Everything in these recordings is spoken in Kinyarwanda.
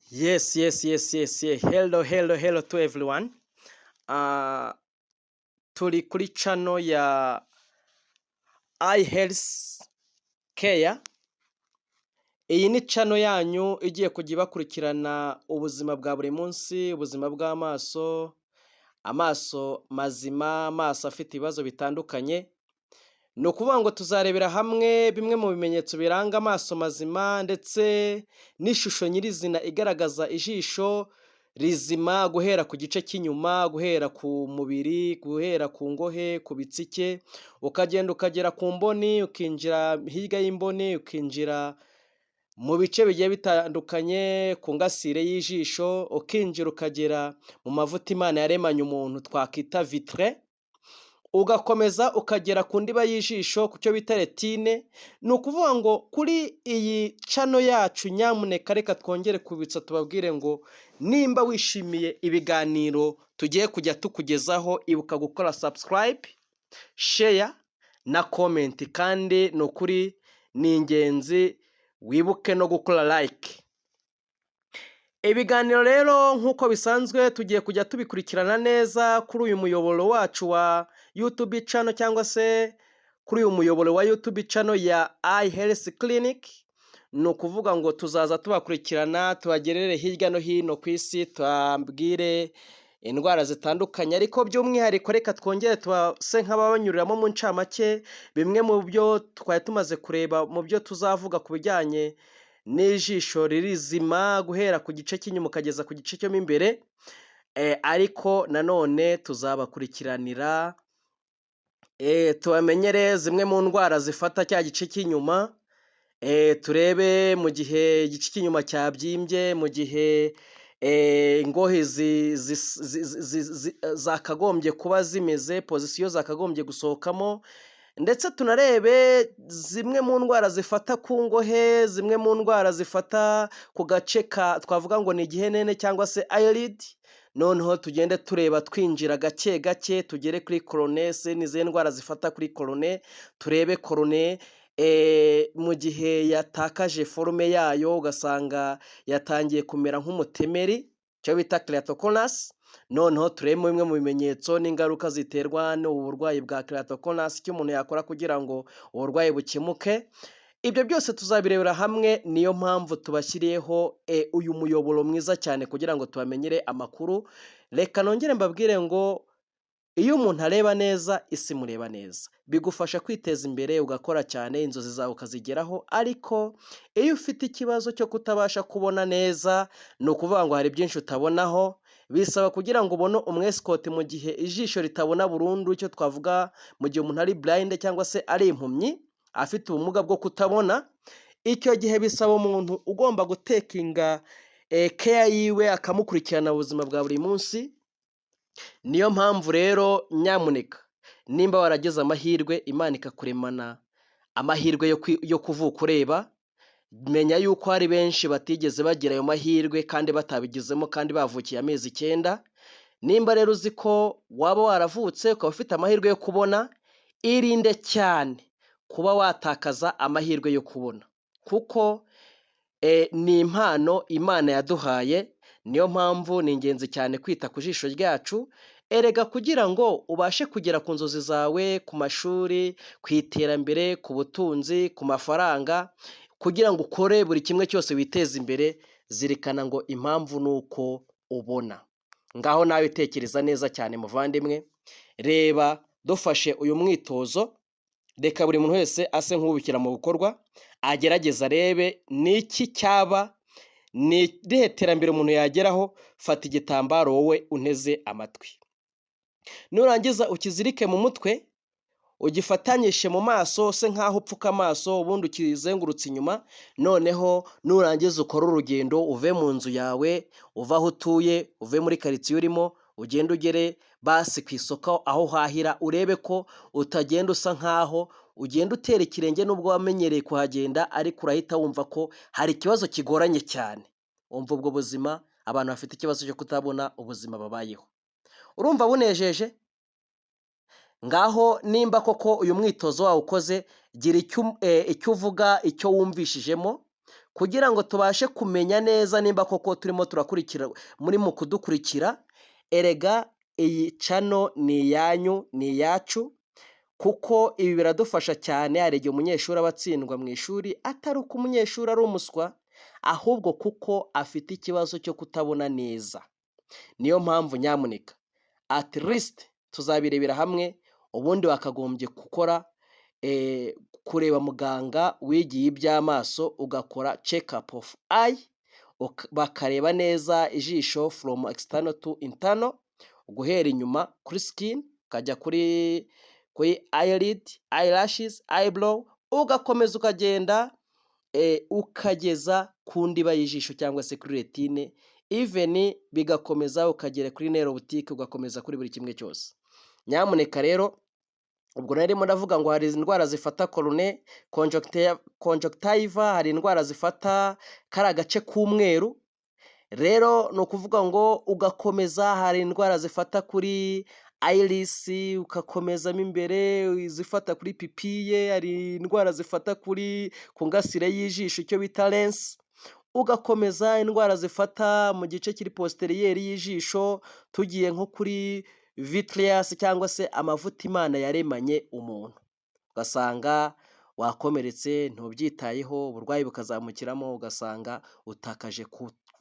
Yes. Hello to everyone. Uh, Turi kuri channel ya iHealth Care. Iyi ni channel yanyu igiye kujya ibakurikirana ubuzima bwa buri munsi, ubuzima bw'amaso, amaso mazima, amaso afite ibibazo bitandukanye. Ni ukuvuga ngo tuzarebera hamwe bimwe mu bimenyetso biranga amaso mazima ndetse n'ishusho nyirizina igaragaza ijisho rizima, guhera ku gice cy'inyuma, guhera ku mubiri, guhera ku ngohe, ku bitsike, ukagenda ukagera ku mboni, ukinjira hirya y'imboni, ukinjira mu bice bigiye bitandukanye, ku ngasire y'ijisho, ukinjira ukagera mu mavuta Imana yaremanye umuntu twakita vitre, ugakomeza ukagera ku ndiba y'ijisho ku cyo bita retine. Ni ukuvuga ngo kuri iyi channel yacu nyamuneka reka twongere kubitsa tubabwire ngo nimba wishimiye ibiganiro tugiye kujya tukugezaho, ibuka gukora subscribe, share na comment, kandi ni ukuri ni ingenzi wibuke no gukora like. Ibiganiro rero nk'uko bisanzwe tugiye kujya tubikurikirana neza kuri uyu muyoboro wacu wa YouTube channel, cyangwa se kuri uyu muyoboro wa YouTube channel ya iHealth Clinic. Ni ukuvuga ngo tuzaza tubakurikirana, tubagerere hirya no hino ku isi, tubabwire indwara zitandukanye, ariko by'umwihariko reka twongere tubase nk'ababanyuriramo mu ncamake bimwe mu byo twari tumaze kureba mu byo tuzavuga ku bijyanye n'ijisho ririzima, guhera ku gice cy'inyuma ukageza ku gice cyo mo imbere. Ariko nanone tuzabakurikiranira tubamenyere zimwe mu ndwara zifata cya gice cy'inyuma, turebe mu gihe igice cy'inyuma cyabyimbye, mu gihe ingohe zakagombye kuba zimeze, pozisiyo zakagombye gusohokamo, ndetse tunarebe zimwe mu ndwara zifata ku ngohe, zimwe mu ndwara zifata ku gace twavuga ngo ni igihenene cyangwa se eyelid. Noneho tugende tureba twinjira gake gake tugere kuri corone, n'izi ndwara zifata kuri corone, turebe corone mu gihe yatakaje forume yayo, ugasanga yatangiye kumera nk'umutemeri, cyo bita keratoconus. Noneho turebe bimwe mu bimenyetso n'ingaruka ziterwa n'ubu burwayi bwa keratoconus, icyo umuntu yakora kugira ngo uburwayi bukemuke. Ibyo byose tuzabirebera hamwe, niyo mpamvu tubashyiriyeho uyu muyoboro mwiza cyane kugira ngo tubamenyere amakuru. Reka nongere mbabwire ngo iyo umuntu areba neza, isi mureba neza, bigufasha kwiteza imbere, ugakora cyane, inzozi zawe ukazigeraho. Ariko iyo ufite ikibazo cyo kutabasha kubona neza, ni ukuvuga ngo hari byinshi utabonaho, bisaba kugira ngo ubone umwesikoti mu gihe ijisho ritabona burundu, icyo twavuga mu gihe umuntu ari blind cyangwa se ari impumyi, afite ubumuga bwo kutabona. Icyo gihe bisaba umuntu ugomba gutekinga care yiwe, akamukurikirana ubuzima bwa buri munsi. Niyo mpamvu rero nyamuneka, nimba waragize amahirwe Imana ikakuremana amahirwe yo kuvuka ureba, menya yuko hari benshi batigeze bagira ayo mahirwe kandi batabigizemo, kandi bavukiye amezi 9. Nimba rero uzi ko waba waravutse ukaba ufite amahirwe yo kubona, irinde cyane kuba watakaza amahirwe yo kubona, kuko ni impano Imana yaduhaye. Niyo mpamvu ni ingenzi cyane kwita ku jisho ryacu, erega kugira ngo ubashe kugera ku nzozi zawe, ku mashuri, ku iterambere, ku butunzi, ku mafaranga, kugira ngo ukore buri kimwe cyose witeze imbere, zirikana ngo impamvu ni uko ubona. Ngaho nawe tekereza neza cyane muvandimwe, reba dufashe uyu mwitozo, reka buri muntu wese ase nk'ubikira mu bikorwa, agerageza arebe n'iki cyaba ni irihe terambere umuntu yageraho. Fata igitambaro wowe unteze amatwi, nurangiza ukizirike mu mutwe, ugifatanyishe mu maso se nk'aho upfuka amaso, ubundi ukizengurutse inyuma. Noneho nurangiza ukora urugendo, uve mu nzu yawe, uva aho utuye, uve muri karitsiye urimo, ugende ugere basi ku isoko aho uhahira, urebe ko utagenda usa nk'aho ugenda utera ikirenge, nubwo wamenyereye kuhagenda, ariko urahita wumva ko hari ikibazo kigoranye cyane. Wumva ubwo buzima abantu bafite ikibazo cyo kutabona ubuzima babayeho, urumva bunejeje? Ngaho nimba koko uyu mwitozo wawe ukoze, gira icyo uvuga, icyo wumvishijemo, kugira ngo tubashe kumenya neza nimba koko turimo turakurikira muri mu kudukurikira. Erega iyi channel ni iyanyu, ni iyacu, kuko ibi biradufasha cyane. Hari igihe umunyeshuri aba atsindwa mu ishuri atari uko umunyeshuri ari umuswa, ahubwo kuko afite ikibazo cyo kutabona neza. Niyo mpamvu nyamuneka at least tuzabirebera hamwe, ubundi wakagombye gukora kureba muganga wigiye iby'amaso, ugakora check up of eye, bakareba neza ijisho from external to internal, guhera inyuma kuri skin ukajya kuri eyelid, eyelashes, eyebrow, ugakomeza ukagenda ukageza ku ndiba y'ijisho cyangwa se kuri retine, even bigakomeza ukagera kuri nerve boutique, ugakomeza kuri buri kimwe cyose. Nyamuneka rero, ubwo narimo ndavuga ngo hari indwara zifata cornea, conjunctiva, hari indwara zifata kari agace k'umweru. Rero ni ukuvuga ngo ugakomeza, hari indwara zifata kuri iris, ugakomezamo imbere, izifata kuri pipiye, hari indwara zifata kuri ku ngasire y'ijisho icyo bita lens, ugakomeza indwara zifata mu gice kiri posterieur y'ijisho, tugiye nko kuri vitreous cyangwa se amavuta Imana yaremanye umuntu, ugasanga wakomeretse ntubyitayeho, uburwayi bukazamukiramo, ugasanga utakaje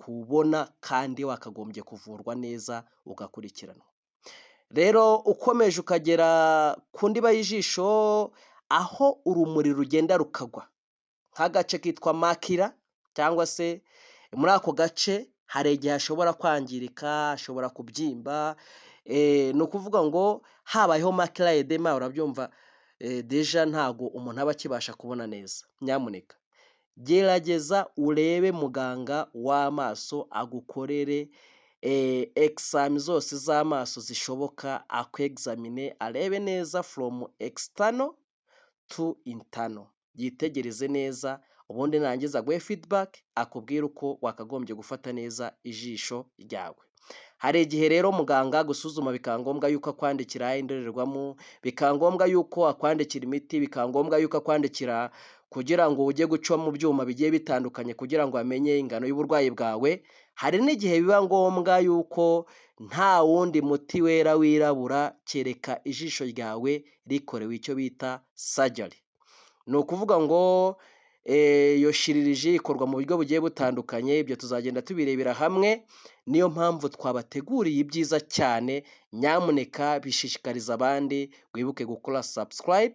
kubona kandi wakagombye kuvurwa neza ugakurikiranwa. Rero ukomeje ukagera ku ndiba y'ijisho aho urumuri rugenda rukagwa, nk'agace kitwa makira, cyangwa se muri ako gace hari igihe hashobora kwangirika, hashobora kubyimba. Ni ukuvuga ngo habayeho makira edema, urabyumva, deja ntago umuntu aba akibasha kubona neza. Nyamuneka gerageza urebe muganga w'amaso agukorere exam zose z'amaso zishoboka, akwexamine arebe neza from external to internal, yitegereze neza, ubundi nangiza aguhe feedback, akubwira uko wakagombye gufata neza ijisho ryawe. Hari igihe rero muganga gusuzuma bikangombwa yuko akwandikira indorerwamo, bikangombwa yuko akwandikira imiti, bikangombwa yuko akwandikira kugira ngo ujye guca mu byuma bigiye bitandukanye kugira ngo amenye ingano y'uburwayi bwawe. Hari n'igihe biba ngombwa yuko nta wundi muti wera wirabura kereka ijisho ryawe rikorewe icyo bita surgery. Ni ukuvuga ngo iyo shiririji ikorwa mu buryo bugiye butandukanye, ibyo tuzagenda tubirebera hamwe. Niyo mpamvu twabateguriye ibyiza cyane. Nyamuneka bishishikariza abandi, wibuke gukora subscribe,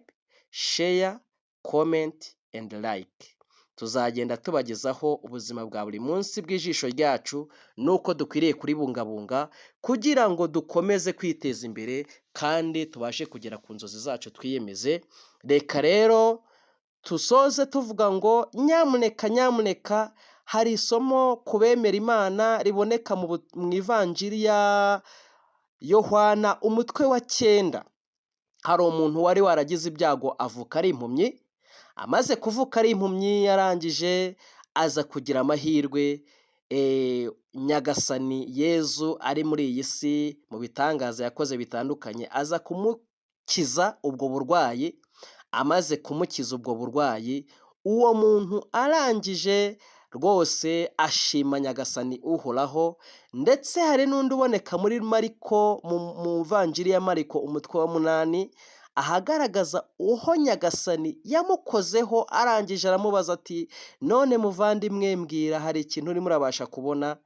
share, comment and like. Tuzagenda tubagezaho ubuzima bwa buri munsi bw'ijisho ryacu, nuko dukwiriye kuribungabunga kugira ngo dukomeze kwiteza imbere kandi tubashe kugera ku nzozi zacu twiyemeze. Reka rero tusoze tuvuga ngo nyamuneka hari isomo kubemera Imana riboneka mu ivanjiri ya Yohana umutwe wa 9. Hari umuntu wari waragize ibyago avuka ari impumyi, amaze kuvuka ari impumyi yarangije aza kugira amahirwe, Nyagasani Yezu ari muri iyi si mu bitangaza yakoze bitandukanye aza kumukiza ubwo burwayi. Amaze kumukiza ubwo burwayi, uwo muntu arangije rwose ashima Nyagasani uhoraho. Ndetse hari n'undi uboneka muri Mariko, mu vanjiri ya Mariko umutwe wa 8, ahagaragaza uho Nyagasani yamukozeho, arangije aramubaza ati none muvandimwe mbwira, hari ikintu urimo urabasha kubona?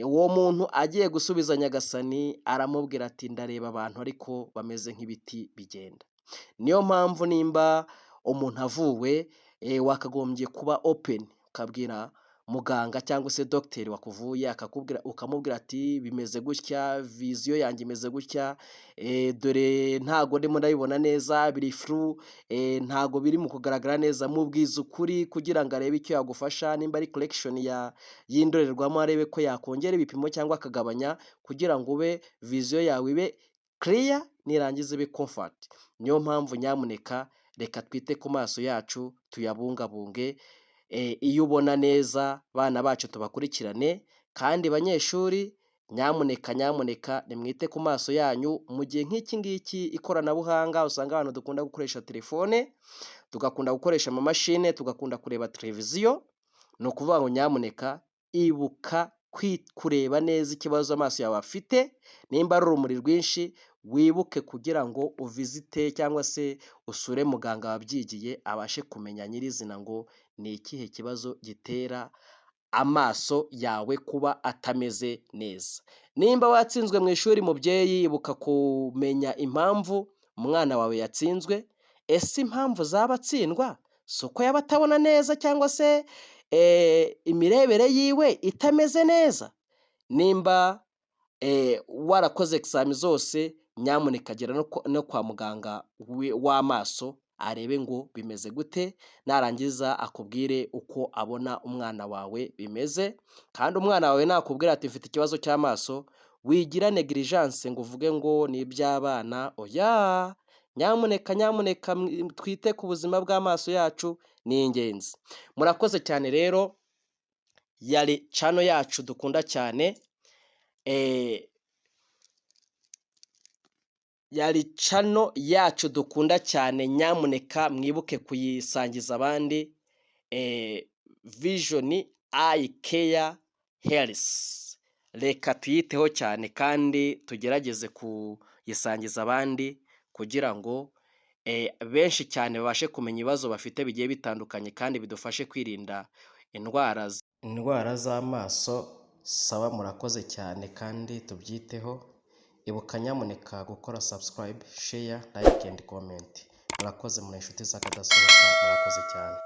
Uwo muntu agiye gusubiza Nyagasani aramubwira ati ndareba abantu ariko bameze nk'ibiti bigenda. Niyo mpamvu nimba umuntu avuwe, wakagombye kuba open, ukabwira muganga cyangwa se docteur wakuvuye, akakubwira ukamubwira ati bimeze gutya, vision yanjye imeze gutya, dore ntago ndimo ndabibona neza, biri flu, ntago biri mu kugaragara neza. Mubwiza ukuri kugira ngo arebe icyo yagufasha, nimba ari correction y'indorerwamo arebe ko yakongera ibipimo cyangwa akagabanya, kugira ngo ube vision yawe ibe clear, nirangiza ibe comfort. Niyo mpamvu nyamuneka reka twite ku maso yacu tuyabungabunge. Iyo ubona neza bana bacu tubakurikirane, kandi banyeshuri nyamuneka nimwite ku maso yanyu. Mu gihe nk'iki ngiki ikoranabuhanga, usanga abantu dukunda gukoresha telefone, tugakunda gukoresha amamashine, tugakunda kureba televiziyo. ni ukuvuga ngo nyamuneka ibuka kureba neza ikibazo amaso yawe afite, nimba ari urumuri rwinshi wibuke kugira ngo uvizite cyangwa se usure muganga wabyigiye abashe kumenya nyirizina ngo ni ikihe kibazo gitera amaso yawe kuba atameze neza. Nimba watsinzwe mu ishuri mubyeyi, ibuka kumenya impamvu umwana wawe yatsinzwe. Ese impamvu zaba atsindwa si uko yaba atabona neza cyangwa se imirebere yiwe itameze neza? Nimba warakoze examen zose, nyamuneka gera no kwa muganga w'amaso arebe ngo bimeze gute, narangiza akubwire uko abona umwana wawe bimeze, kandi umwana wawe nakubwira ati mfite ikibazo cy'amaso, wigira negligence ngo uvuge ngo ni iby'abana, oya, nyamuneka twite ku buzima bw'amaso yacu, ni ingenzi. Murakoze cyane rero, yari channel yacu dukunda cyane, yari channel yacu dukunda cyane, nyamuneka mwibuke kuyisangiza abandi. Vision Eye Care Health, reka tuyiteho cyane kandi tugerageze kuyisangiza abandi kugira ngo benshi cyane babashe kumenya ibibazo bafite bigiye bitandukanye kandi bidufashe kwirinda indwara z'amaso. Saba, murakoze cyane kandi tubyiteho. Ibuka nyamuneka gukora subscribe, share, like and comment. Murakoze muri inshuti z'akadasohoka, murakoze cyane.